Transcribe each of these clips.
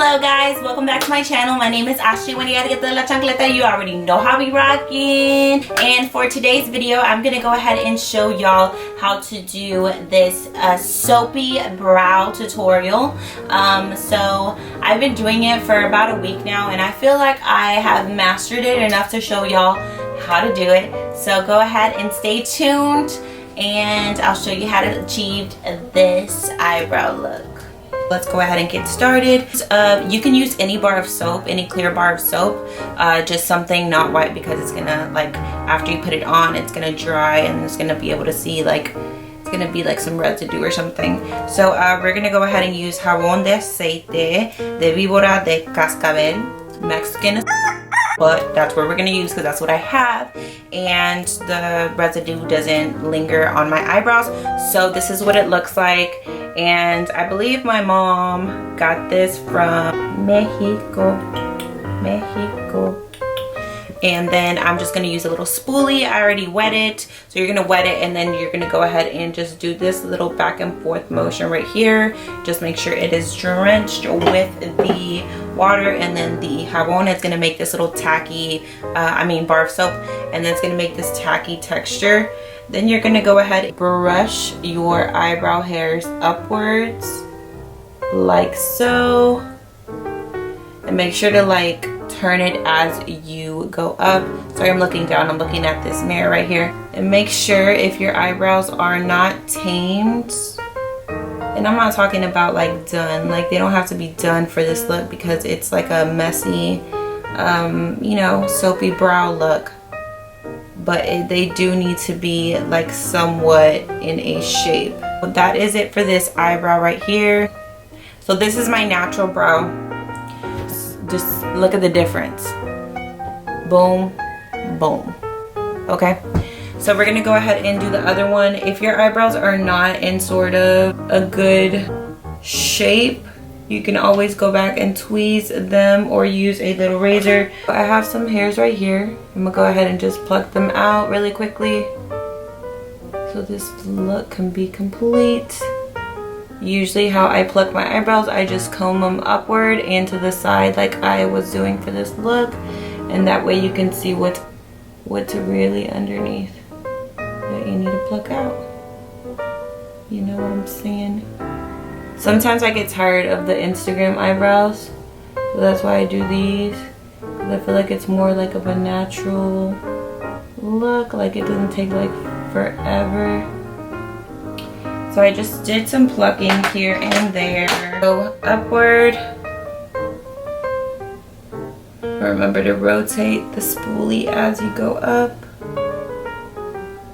Hello guys, welcome back to my channel. My name is Ashley. When you gotta get the la chancleta, you already know how we rocking. And for today's video, I'm gonna go ahead and show y'all how to do this soapy brow tutorial. So I've been doing it for about a week now, and I feel like I have mastered it enough to show y'all how to do it. So go ahead and stay tuned, and I'll show you how to achieve this eyebrow look. Let's go ahead and get started. You can use any bar of soap, any clear bar of soap, just something not white, because it's gonna, like, after you put it on, it's gonna dry and it's gonna be able to see, like, it's gonna be like some residue or something. So we're gonna go ahead and use jabón de aceite de víbora de cascabel, Mexican, but that's what we're gonna use because that's what I have, and the residue doesn't linger on my eyebrows. So this is what it looks like, and I believe my mom got this from Mexico. And then I'm just gonna use a little spoolie. I already wet it, so you're gonna wet it, and then you're gonna go ahead and just do this little back and forth motion right here. Just make sure it is drenched with the water, and then the jabón is gonna make this little tacky, bar of soap, and then it's gonna make this tacky texture. Then you're gonna go ahead and brush your eyebrow hairs upwards, like so, and make sure to, like, turn it as you go up. Sorry, I'm looking down. I'm looking at this mirror right here. And make sure if your eyebrows are not tamed, and I'm not talking about like done, like they don't have to be done for this look because it's like a messy, soapy brow look. But they do need to be like somewhat in a shape. But that is it for this eyebrow right here. So this is my natural brow. Just look at the difference. Boom, boom. Okay, so we're gonna go ahead and do the other one. If your eyebrows are not in sort of a good shape, you can always go back and tweeze them or use a little razor. I have some hairs right here. I'm gonna go ahead and just pluck them out really quickly so this look can be complete. Usually how I pluck my eyebrows, I just comb them upward and to the side like I was doing for this look, and that way you can see what's really underneath that you need to pluck out. You know what I'm saying? Sometimes I get tired of the Instagram eyebrows, so that's why I do these, because I feel like it's more like of a natural look, like it doesn't take like forever. So I just did some plucking here and there. Go upward. Remember to rotate the spoolie as you go up.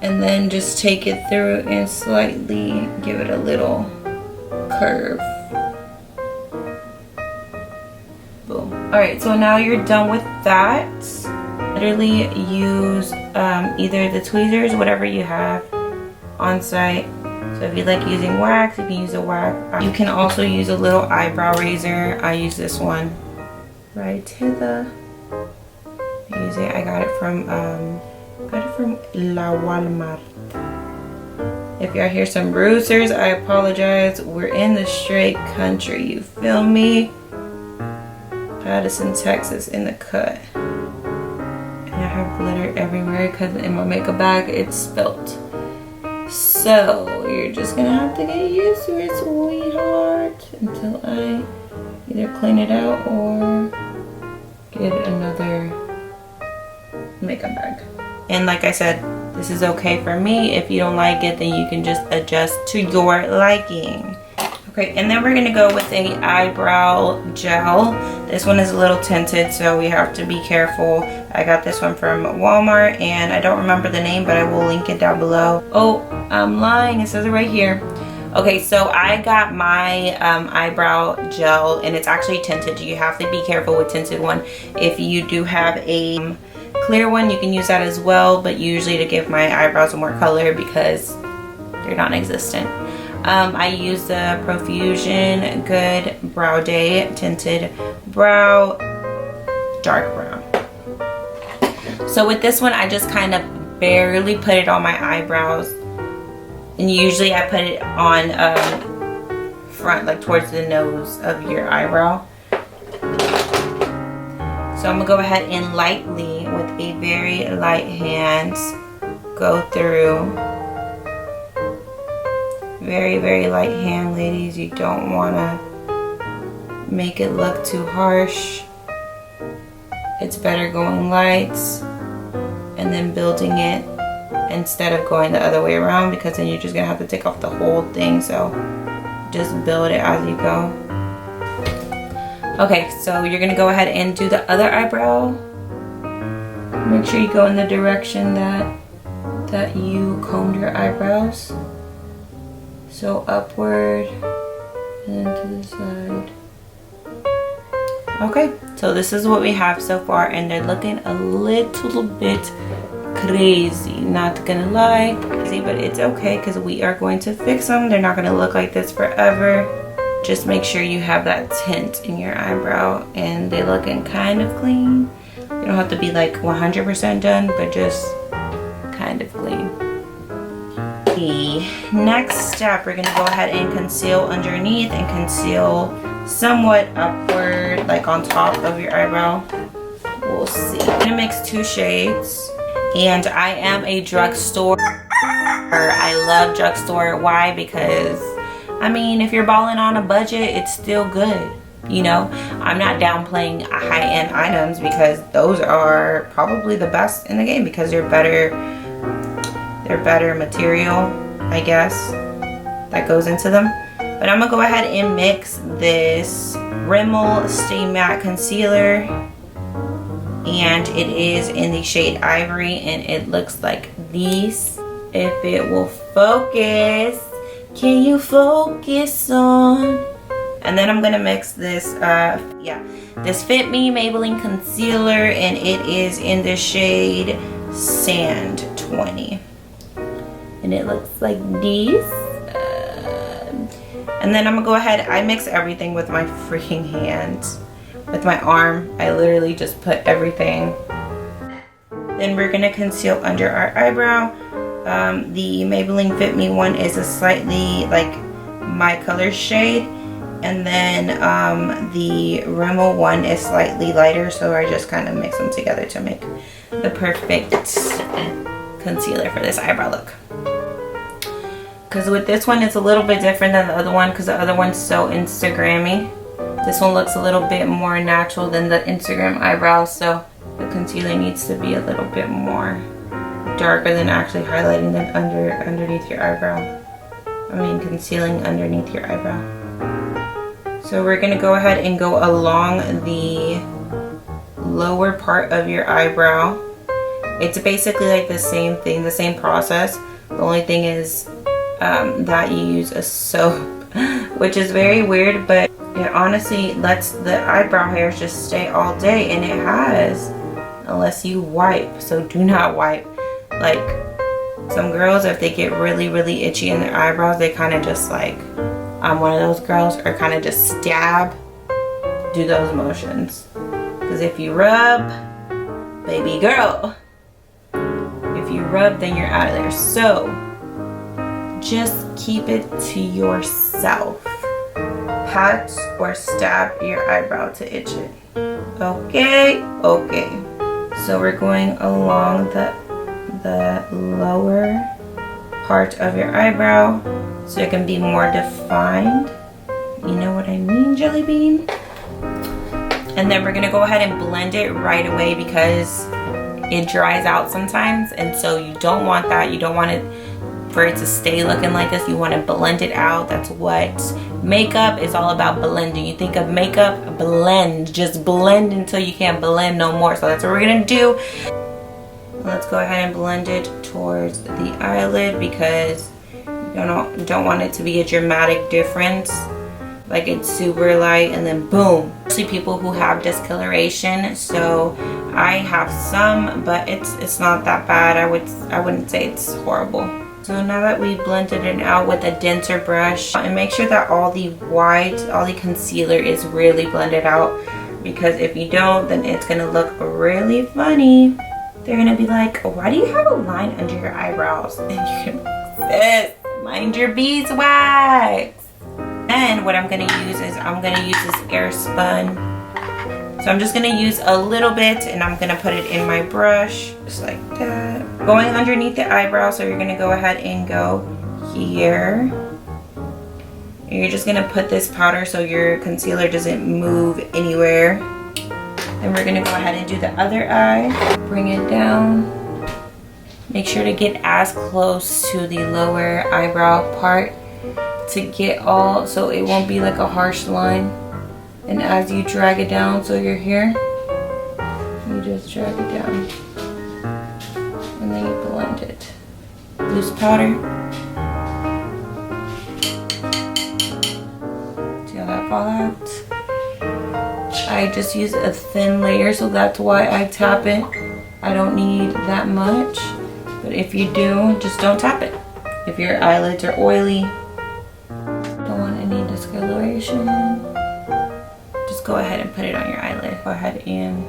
And then just take it through and slightly give it a little curve. Boom. Alright, so now you're done with that. Literally use either the tweezers, whatever you have on site. So if you like using wax, you can use a wax. You can also use a little eyebrow razor. I use this one right here. Use it. I got it from La Walmart. If y'all hear some bruisers, I apologize. We're in the straight country. You feel me? Addison, Texas, in the cut. And I have glitter everywhere because in my makeup bag it's spilt. So you're just gonna have to get used to it, sweetheart, until I either clean it out or get another makeup bag. And like I said, this is okay for me. If you don't like it, then you can just adjust to your liking. Okay, and then we're gonna go with a eyebrow gel. This one is a little tinted, so we have to be careful. I got this one from Walmart, and I don't remember the name, but I will link it down below. Oh, I'm lying, it says it right here. Okay, so I got my eyebrow gel, and it's actually tinted. You have to be careful with tinted one. If you do have a clear one, you can use that as well, but usually to give my eyebrows more color because they're non-existent. I use the Profusion Good Brow Day Tinted Brow Dark Brown. So with this one, I just kind of barely put it on my eyebrows, and usually I put it on front, like towards the nose of your eyebrow. So I'm gonna go ahead and lightly, with a very light hand, go through. Very, very light hand, ladies. You don't wanna make it look too harsh. It's better going light and then building it instead of going the other way around, because then you're just gonna have to take off the whole thing. So just build it as you go. Okay, so you're gonna go ahead and do the other eyebrow. Make sure you go in the direction that you combed your eyebrows. So upward and then to the side. Okay, so this is what we have so far, and they're looking a little bit crazy, not gonna lie. Crazy, but it's okay because we are going to fix them. They're not gonna look like this forever. Just make sure you have that tint in your eyebrow and they're looking kind of clean. You don't have to be like 100% done, but just kind of clean. The next step, we're gonna go ahead and conceal underneath and conceal somewhat upward, like on top of your eyebrow. We'll see. I'm gonna mix 2 shades, and I am a Drugstore. I love Drugstore. Why? Because I mean, if you're balling on a budget, it's still good. You know, I'm not downplaying high-end items, because those are probably the best in the game, because they're better material, I guess, that goes into them. But I'm gonna go ahead and mix this Rimmel Stay Matte Concealer, and it is in the shade Ivory, and it looks like this. If it will focus. Can you focus on? And then I'm gonna mix this, this Fit Me Maybelline Concealer, and it is in the shade Sand 20. And it looks like this. And then I'm gonna go ahead, I mix everything with my freaking hands. With my arm, I literally just put everything. Then we're gonna conceal under our eyebrow. The Maybelline Fit Me one is a slightly like my color shade, and then the Rimmel one is slightly lighter, so I just kind of mix them together to make the perfect concealer for this eyebrow look. Because with this one, it's a little bit different than the other one, because the other one's so Instagrammy. This one looks a little bit more natural than the Instagram eyebrows, so the concealer needs to be a little bit more darker than actually highlighting them underneath your eyebrow. I mean, concealing underneath your eyebrow. So we're gonna go ahead and go along the lower part of your eyebrow. It's basically like the same thing, the same process. The only thing is that you use a soap, which is very weird, but it honestly lets the eyebrow hairs just stay all day, and it has, unless you wipe. So do not wipe. Like some girls, if they get really, really itchy in their eyebrows, they kind of just like, I'm one of those girls, or kind of just stab, do those motions. Because if you rub, baby girl, if you rub, then you're out of there. So just keep it to yourself. Pat or stab your eyebrow to itch it. Okay, okay. So we're going along the lower part of your eyebrow so it can be more defined. You know what I mean, Jelly Bean? And then we're gonna go ahead and blend it right away, because it dries out sometimes, and so you don't want that. You don't want it for it to stay looking like this. You want to blend it out. That's what makeup is all about, blending. You think of makeup, blend. Just blend until you can't blend no more. So that's what we're gonna do. Let's go ahead and blend it towards the eyelid, because you don't want it to be a dramatic difference, like it's super light and then boom. Especially people who have discoloration. So I have some, but it's not that bad. I wouldn't say it's horrible. So now that we blended it out with a denser brush, and make sure that all the concealer is really blended out, because if you don't, then it's gonna look really funny. They're gonna be like, why do you have a line under your eyebrows? And you're gonna be like, sis, mind your beeswax. And what I'm gonna use is, I'm gonna use this Airspun So I'm just gonna use a little bit and I'm gonna put it in my brush, just like that. Going underneath the eyebrow, so you're gonna go ahead and go here. And you're just gonna put this powder so your concealer doesn't move anywhere. Then we're gonna go ahead and do the other eye. Bring it down. Make sure to get as close to the lower eyebrow part to get all, so it won't be like a harsh line. And as you drag it down, so you're here, you just drag it down. And then you blend it. Loose powder. See how that fall out? I just use a thin layer, so that's why I tap it. I don't need that much. But if you do, just don't tap it. If your eyelids are oily, don't want any discoloration, just go ahead and put it on your eyelid. Go ahead and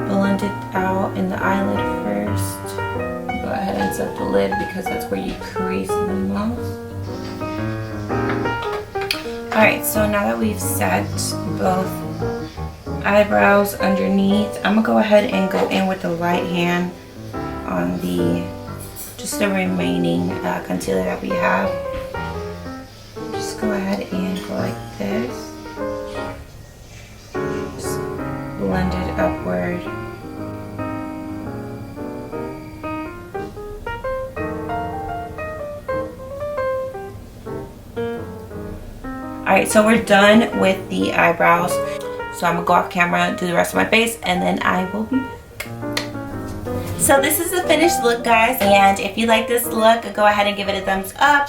blend it out in the eyelid first. Go ahead and set the lid because that's where you crease the most. Alright, so now that we've set both eyebrows underneath, I'm gonna go ahead and go in with the right hand on just the remaining concealer that we have. Just go ahead and go like this. Just blend it upward. Alright, so we're done with the eyebrows. So I'm gonna go off camera, do the rest of my face, and then I will be back. So this is the finished look, guys, and if you like this look, go ahead and give it a thumbs up,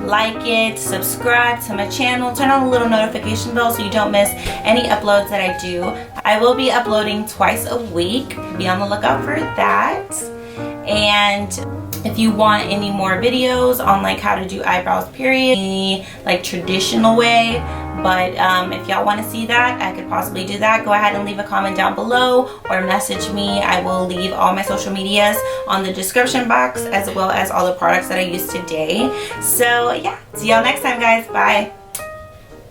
like it, subscribe to my channel, turn on the little notification bell so you don't miss any uploads that I do. I will be uploading twice a week. Be on the lookout for that. And if you want any more videos on like how to do eyebrows period, like traditional way, but if y'all want to see that, I could possibly do that. Go ahead and leave a comment down below or message me. I will leave all my social medias on the description box as well as all the products that I used today. So yeah, see y'all next time, guys. Bye.